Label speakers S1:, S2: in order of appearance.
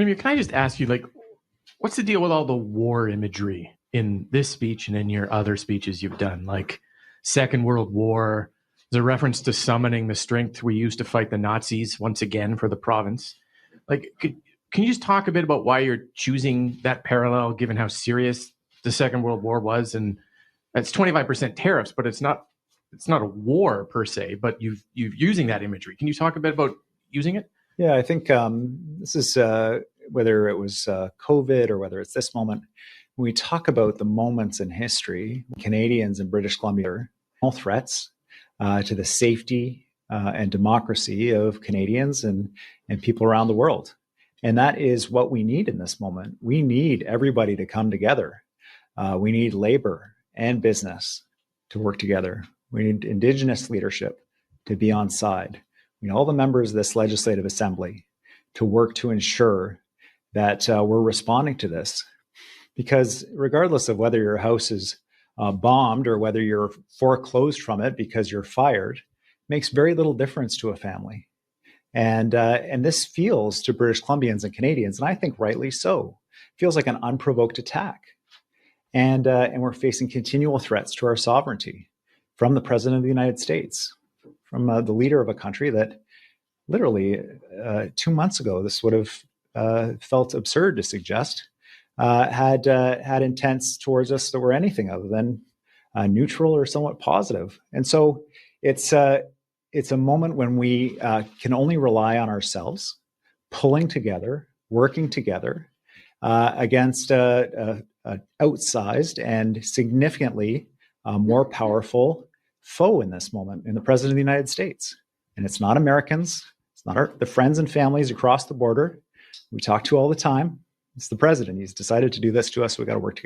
S1: Premier, can I just ask you, like, what's the deal with all the war imagery in this speech and in your other speeches you've done? Like Second World War, there's a reference to summoning the strength we used to fight the Nazis once again for the province. Like, can you just talk a bit about why you're choosing that parallel, given how serious the Second World War was? And that's 25% tariffs, but it's not a war per se, but you're using that imagery. Can you talk a bit about using it?
S2: Yeah, I think this is whether it was COVID or whether it's this moment. When we talk about the moments in history, Canadians and British Columbia are all threats to the safety and democracy of Canadians and people around the world. And that is what we need in this moment. We need everybody to come together. We need labor and business to work together. We need Indigenous leadership to be on side. We need all the members of this legislative assembly to work to ensure that we're responding to this. Because regardless of whether your house is bombed or whether you're foreclosed from it because you're fired, makes very little difference to a family. And this feels to British Columbians and Canadians, and I think rightly so, feels like an unprovoked attack. And we're facing continual threats to our sovereignty from the President of the United States, from the leader of a country that literally 2 months ago, this would have felt absurd to suggest, had intents towards us that were anything other than neutral or somewhat positive. And so it's a moment when we can only rely on ourselves, pulling together, working together against an outsized and significantly more powerful foe in this moment, in the President of the United States. And it's not Americans. It's not the friends and families across the border we talk to all the time. It's the President. He's decided to do this to us. We got to work together.